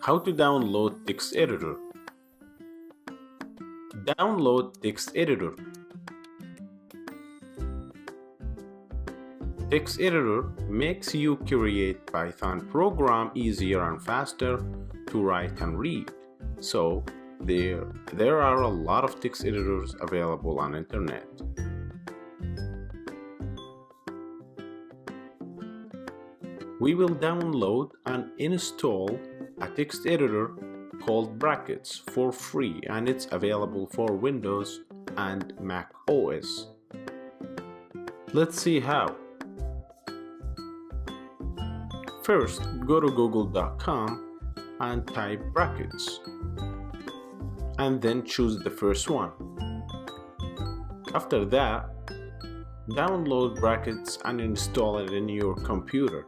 How to download text editor. Download text editor. Text editor makes you create Python program easier and faster to write and read. So there are a lot of text editors available on internet. We will download and install a text editor called Brackets for free, and it's available for Windows and Mac OS. Let's see how. First, go to google.com and type Brackets, and then choose the first one. After that, download Brackets and install it in your computer.